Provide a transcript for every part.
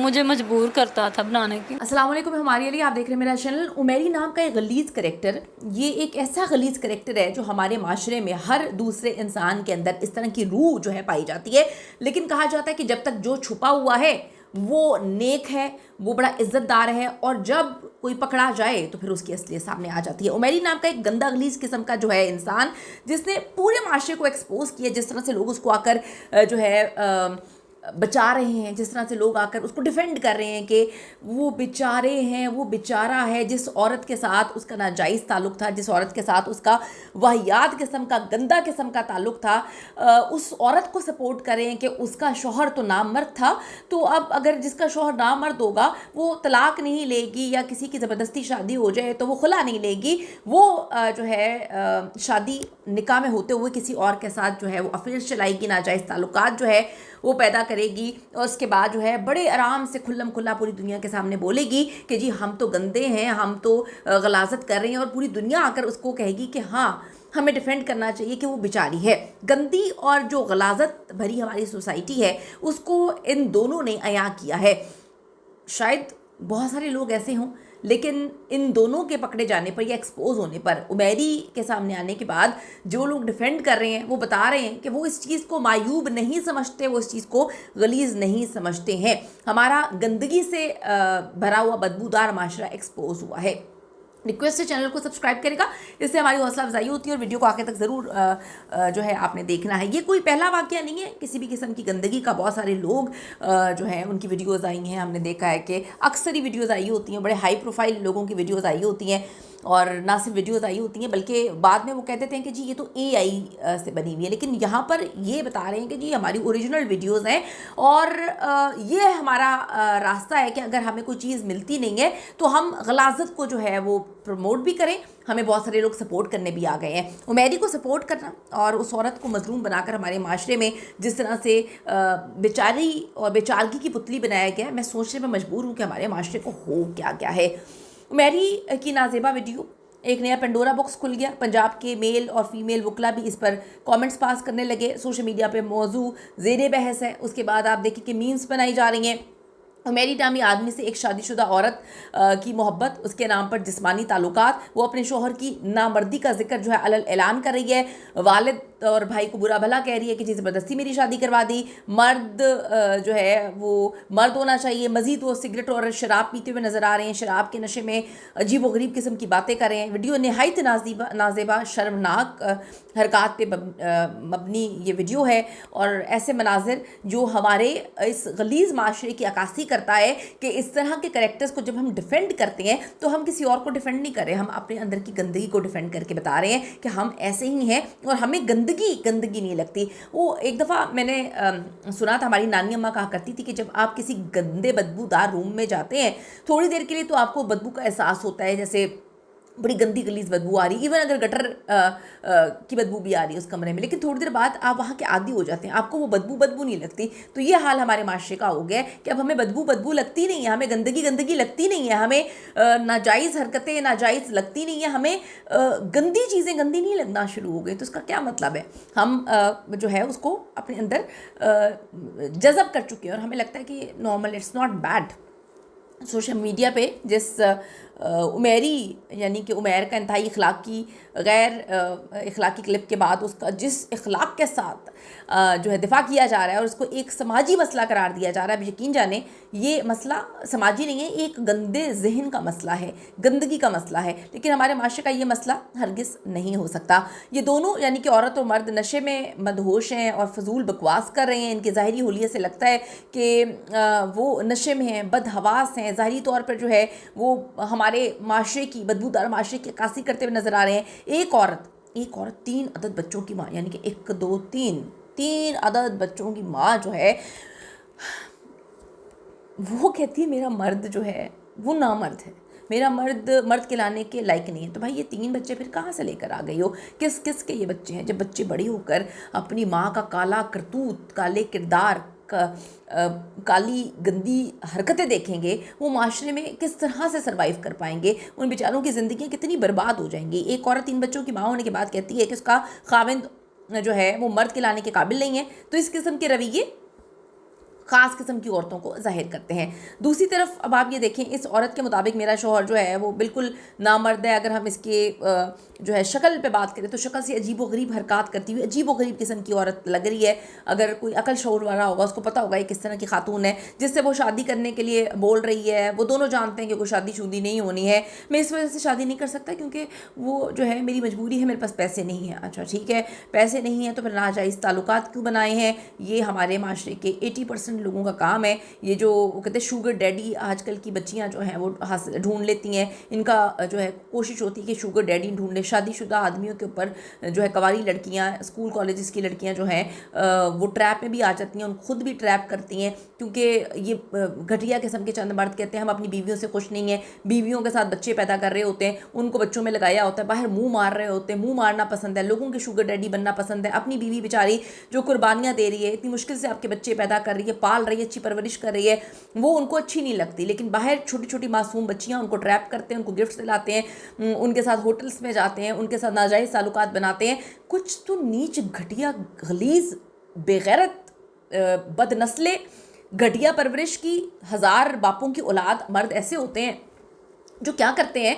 मुझे मजबूर करता था बनाने की। अस्सलाम वालेकुम, हमारे लिए आप देख रहे हैं मेरा चैनल। उमेरी नाम का एक गलीज़ करेक्टर, ये एक ऐसा गलीज़ करेक्टर है जो हमारे माशरे में हर दूसरे इंसान के अंदर इस तरह की रूह जो है पाई जाती है। लेकिन कहा जाता है कि जब तक जो छुपा हुआ है वो नेक है, वो बड़ा इज्जतदार है, और जब कोई पकड़ा जाए तो फिर उसकी असलियत सामने आ जाती है। उमेरी नाम का एक गंदा गलीज़ किस्म का जो है इंसान, जिसने पूरे माशरे को एक्सपोज किया, जिस तरह से लोग उसको आकर जो है बचा रहे हैं, जिस तरह से लोग आकर उसको डिफेंड कर रहे हैं कि वो बेचारे हैं, वो बेचारा है, जिस औरत के साथ उसका नाजायज़ ताल्लुक़ था, जिस औरत के साथ उसका वाहियात किस्म का गंदा किस्म का ताल्लुक़ था, उस औरत को सपोर्ट करें कि उसका शौहर तो नामर्द था, तो अब अगर जिसका शौहर नामर्द होगा वो तलाक नहीं लेगी, या किसी की ज़बरदस्ती शादी हो जाए तो वो खुला नहीं लेगी, वो जो है शादी निकाह में होते हुए किसी और के साथ जो है वो अफेयर चलाएगी, नाजायज़ ताल्लुकात जो है वो पैदा करेगी, और उसके बाद जो है बड़े आराम से खुल्लम खुल्ला पूरी दुनिया के सामने बोलेगी कि जी हम तो गंदे हैं, हम तो गलाजत कर रहे हैं, और पूरी दुनिया आकर उसको कहेगी कि हाँ हमें डिफेंड करना चाहिए कि वो बेचारी है। गंदी और जो गलाजत भरी हमारी सोसाइटी है उसको इन दोनों ने अया किया है। शायद बहुत सारे लोग ऐसे हों, लेकिन इन दोनों के पकड़े जाने पर या एक्सपोज होने पर, उमेरी के सामने आने के बाद जो लोग डिफेंड कर रहे हैं वो बता रहे हैं कि वो इस चीज़ को मायूब नहीं समझते, वो इस चीज़ को गलीज़ नहीं समझते हैं। हमारा गंदगी से भरा हुआ बदबूदार माशरा एक्सपोज हुआ है। रिक्वेस्ट है चैनल को सब्सक्राइब करेगा, इससे हमारी हौसला अफजाई होती है, और वीडियो को आगे तक ज़रूर जो है आपने देखना है। ये कोई पहला वाक़या नहीं है किसी भी किस्म की गंदगी का। बहुत सारे लोग जो हैं उनकी वीडियोज़ आई हैं, हमने देखा है कि अक्सर ही वीडियोज़ आई होती हैं, बड़े हाई प्रोफाइल लोगों की वीडियोज़ आई होती हैं, और ना सिर्फ वीडियोज़ आई होती हैं बल्कि बाद में वो कह देते हैं कि जी ये तो AI से बनी हुई है। लेकिन यहाँ पर ये बता रहे हैं कि जी हमारी ओरिजिनल वीडियोज़ हैं, और ये हमारा रास्ता है कि अगर हमें कोई चीज़ मिलती नहीं है तो हम गलाजत को जो है वो प्रमोट भी करें। हमें बहुत सारे लोग सपोर्ट करने भी आ गए हैं। उमेरी को सपोर्ट करना और उस औरत को मजलूम बनाकर हमारे माशरे में जिस तरह से बेचारी और बेचारगी की पुतली बनाया गया है, मैं सोचने में मजबूर हूँ कि हमारे माशरे को हो क्या क्या है। उमेरी की नाजेबा वीडियो, एक नया पेंडोरा बॉक्स खुल गया। पंजाब के मेल और फीमेल वकला भी इस पर कमेंट्स पास करने लगे। सोशल मीडिया पे मौजू ज़ेरे बहस है। उसके बाद आप देखिए कि मीम्स बनाई जा रही हैं। उमेरी नामी आदमी से एक शादीशुदा औरत की मोहब्बत, उसके नाम पर जिस्मानी ताल्लुकात, वो अपने शोहर की नामर्दी का जिक्र जो है अलल ऐलान कर रही है। वालिद और भाई को बुरा भला कह रही है कि जी ज़बरदस्ती मेरी शादी करवा दी, मर्द जो है वो मर्द होना चाहिए। मज़ीद वो सिगरेट और शराब पीते हुए नज़र आ रहे हैं, शराब के नशे में अजीब व गरीब किस्म की बातें कर रहे हैं। वीडियो नहायत नाजेबा शर्मनाक हरकत पे मबनी ये वीडियो है, और ऐसे मनाजिर जो हमारे इस गलीज़ माशरे की अक्कासी करता है कि इस तरह के करेक्टर्स को जब हम डिफेंड करते हैं तो हम किसी और को डिफेंड नहीं कर रहे, हम अपने अंदर की गंदगी को डिफेंड करके बता रहे हैं कि हम ऐसे ही हैं और हमें गंदगी नहीं लगती। वो एक दफ़ा मैंने सुना था, हमारी नानी अम्मा कहा करती थी कि जब आप किसी गंदे बदबूदार रूम में जाते हैं थोड़ी देर के लिए तो आपको बदबू का एहसास होता है, जैसे बड़ी गंदी गलीज बदबू आ रही, इवन अगर गटर की बदबू भी आ रही है उस कमरे में, लेकिन थोड़ी देर बाद आप वहाँ के आदी हो जाते हैं, आपको वो बदबू नहीं लगती। तो ये हाल हमारे माशरे का हो गया है कि अब हमें बदबू लगती नहीं है, हमें गंदगी लगती नहीं है, हमें नाजायज़ हरकतें नाजायज़ लगती नहीं है, हमें गंदी चीज़ें गंदी नहीं लगना शुरू हो गई। तो इसका क्या मतलब है? हम जो है उसको अपने अंदर जज़ब कर चुके हैं और हमें लगता है कि normal, it's not bad. Social media पे जिस उमेरी यानी कि उमैर का इंतहाई इखलाकी गैर इखलाकी क्लिप के बाद उसका जिस इखलाक के साथ जो है दिफा किया जा रहा है और उसको एक समाजी मसला करार दिया जा रहा है, अब यकीन जाने ये मसला समाजी नहीं है, एक गंदे जहन का मसला है, गंदगी का मसला है। लेकिन हमारे माशरे का ये मसला हरगिज़ नहीं हो सकता। ये दोनों यानी कि औरत और मर्द नशे में मदहोश हैं और फजूल बकवास कर रहे हैं। इनकी ज़ाहिरी हुलियत से लगता है कि वो नशे में हैं, बदहवास हैं, ज़ाहिरी तौर पर जो है वो हमारे माशरे की बदबूदार माशरे की अक्कासी करते हुए नज़र आ रहे हैं। एक औरत 3 अदद बच्चों की माँ, यानी कि 1 2 3 अदद बच्चों की माँ जो है वो कहती है मेरा मर्द जो है वो नामर्द है, मेरा मर्द कहलाने के लायक नहीं है। तो भाई ये 3 बच्चे फिर कहाँ से लेकर आ गई हो? किस किस के ये बच्चे हैं? जब बच्चे बड़े होकर अपनी माँ का काला करतूत, काले किरदार, काली गंदी हरकतें देखेंगे, वो माशरे में किस तरह से सर्वाइव कर पाएंगे? उन बेचारों की ज़िंदगी कितनी बर्बाद हो जाएंगी। एक औरत 3 बच्चों की माँ होने के बाद कहती है कि उसका खाविंद जो है वो मर्द कहलाने के काबिल नहीं है। तो इस किस्म के रवैये ख़ास किस्म की औरतों को ज़ाहिर करते हैं। दूसरी तरफ अब आप ये देखें, इस औरत के मुताबिक मेरा शौहर जो है वो बिल्कुल नामर्द है। अगर हम इसके जो है शक्ल पे बात करें तो शक्ल से अजीब व गरीब हरकत करती हुई अजीब व गरीब किस्म की औरत लग रही है। अगर कोई अकल शऊर वाला होगा उसको पता होगा ये किस तरह की खातून है जिससे वो शादी करने के लिए बोल रही है। वो दोनों जानते हैं कि कोई शादी नहीं होनी है, मैं इस वजह से शादी नहीं कर सकता क्योंकि वो जो है मेरी मजबूरी है, मेरे पास पैसे नहीं हैं। अच्छा ठीक है, पैसे नहीं हैं तो फिर नाजायज़ ताल्लुकात क्यों बनाए हैं? ये हमारे माशरे के 80% लोगों का काम है। ये जो कहते हैं शुगर डैडी आजकल की बच्चियां जो हैं वो ढूंढ लेती हैं, इनका जो है कोशिश होती है कि शुगर डैडी ढूंढ ले। शादीशुदा आदमियों के ऊपर जो है कवारी लड़कियां, स्कूल कॉलेजेस की लड़कियां जो हैं वो ट्रैप में भी आ जाती हैं, उन खुद भी ट्रैप करती हैं क्योंकि ये घटिया किस्म के चंद मर्द कहते हैं हम अपनी बीवियों से खुश नहीं हैं, बीवियों के साथ बच्चे पैदा कर रहे होते हैं, उनको बच्चों में लगाया होता है, बाहर मुंह मार रहे होते हैं, मुंह मारना पसंद है, लोगों के शुगर डैडी बनना पसंद है। अपनी बीवी बेचारी जो कुर्बानियाँ दे रही है, इतनी मुश्किल से आपके बच्चे पैदा कर रही है, पाल रही है, अच्छी परवरिश कर रही है, वो उनको अच्छी नहीं लगती। लेकिन बाहर छोटी छोटी मासूम बच्चियाँ उनको ट्रैप करते हैं, उनको गिफ्ट दिलाते हैं, उनके साथ होटल्स में जाते हैं, उनके साथ नाजायज़ ताल्लुकात बनाते हैं। कुछ तो नीच घटिया गलीज़ बेगैरत बदनस्ले घटिया परवरिश की 1000 बापों की औलाद मर्द ऐसे होते हैं जो क्या करते हैं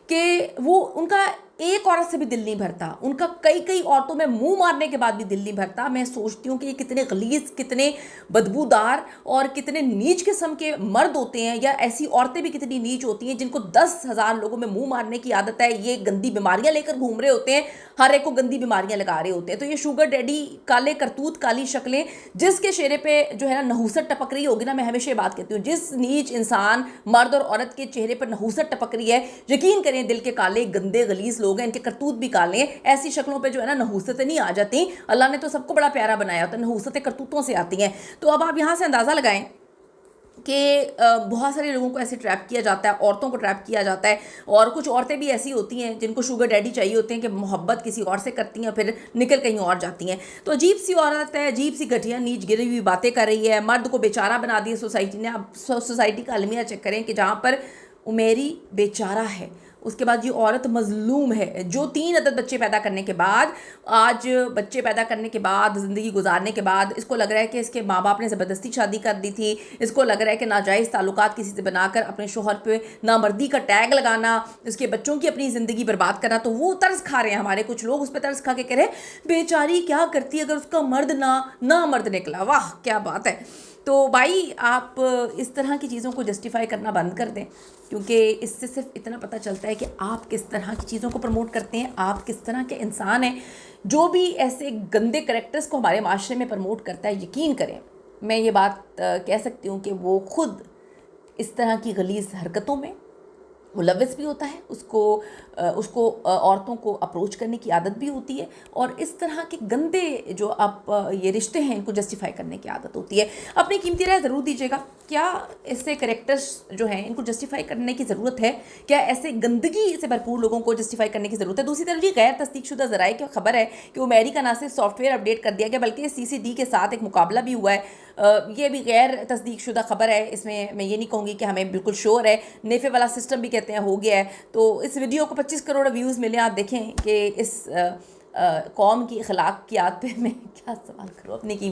कि वो उनका एक औरत से भी दिल नहीं भरता, उनका कई औरतों में मुंह मारने के बाद भी दिल नहीं भरता। मैं सोचती हूँ कि ये कितने गलीज़, कितने बदबूदार और कितने नीच किस्म के मर्द होते हैं, या ऐसी औरतें भी कितनी नीच होती हैं जिनको 10,000 लोगों में मुंह मारने की आदत है। ये गंदी बीमारियां लेकर घूम रहे होते हैं, हर एक को गंदी बीमारियां लगा रहे होते हैं। तो ये शुगर डैडी, काले करतूत, काली शक्लें, जिसके चेहरे पे जो है ना नहूसत टपक रही होगी ना, मैं हमेशा ये बात कहती हूँ, जिस नीच इंसान मर्द और औरत के चेहरे पर नहूसत टपक रही है, यकीन करें दिल के काले गंदे गलीज़ लोग हैं, इनके करतूत भी काले हैं। ऐसी शक्लों पे जो है ना नहूसतें नहीं आ जाती। अल्लाह ने तो सबको बड़ा प्यारा बनाया होता है, नहूसतें करतूतों से आती हैं। तो अब आप यहाँ से अंदाज़ा लगाएं कि बहुत सारे लोगों को ऐसे ट्रैप किया जाता है, औरतों को ट्रैप किया जाता है। और कुछ औरतें भी ऐसी होती हैं जिनको शुगर डैडी चाहिए होते हैं कि मोहब्बत किसी और से करती हैं, फिर निकल कहीं और जाती हैं। तो अजीब सी औरत है, अजीब सी घटिया नीच गिरी हुई बातें कर रही है, मर्द को बेचारा बना दिया सोसाइटी ने। आप सोसाइटी का अलमिया चेक करें कि जहाँ पर उमेरी बेचारा है, उसके बाद ये औरत मजलूम है, जो 3 अदद बच्चे पैदा करने के बाद, आज बच्चे पैदा करने के बाद, ज़िंदगी गुजारने के बाद इसको लग रहा है कि इसके माँ बाप ने ज़बरदस्ती शादी कर दी थी, इसको लग रहा है कि नाजायज़ ताल्लुकात किसी से बनाकर अपने शोहर पे नामर्दी का टैग लगाना, इसके बच्चों की अपनी ज़िंदगी बर्बाद करना। तो वो तर्स खा रहे हैं हमारे कुछ लोग, उस पर तर्स खा के कह रहे हैं बेचारी क्या करती अगर उसका मर्द ना मर्द निकला। वाह क्या बात है। तो भाई आप इस तरह की चीज़ों को जस्टिफाई करना बंद कर दें, क्योंकि इससे सिर्फ इतना पता चलता है कि आप किस तरह की चीज़ों को प्रमोट करते हैं, आप किस तरह के इंसान हैं। जो भी ऐसे गंदे करैक्टर्स को हमारे माशरे में प्रमोट करता है, यकीन करें मैं ये बात कह सकती हूँ कि वो खुद इस तरह की गलीज़ हरकतों में मुलव्वस भी होता है, उसको औरतों को अप्रोच करने की आदत भी होती है, और इस तरह के गंदे जो आप ये रिश्ते हैं इनको जस्टिफाई करने की आदत होती है। अपनी कीमती राय ज़रूर दीजिएगा, क्या ऐसे कैरेक्टर्स जो हैं इनको जस्टिफाई करने की ज़रूरत है? क्या ऐसे गंदगी से भरपूर लोगों को जस्टिफाई करने की ज़रूरत है? दूसरी तरफ जी गैर तस्दीकशुदा ज़राए की खबर है कि उमेरी का ना सिर्फ सॉफ्टवेयर अपडेट कर दिया गया बल्कि CCD के साथ एक मुकाबला भी हुआ है। ये भी गैर तस्दीकशुदा खबर है, इसमें मैं ये नहीं कहूँगी कि हमें बिल्कुल श्योर है। नेफे वाला सिस्टम भी कहते हैं हो गया है। तो इस वीडियो को 25 करोड़ व्यूज़ मिले। आप देखें कि इस कौम की अखलाकियात पे मैं क्या सवाल करूँ अपनी की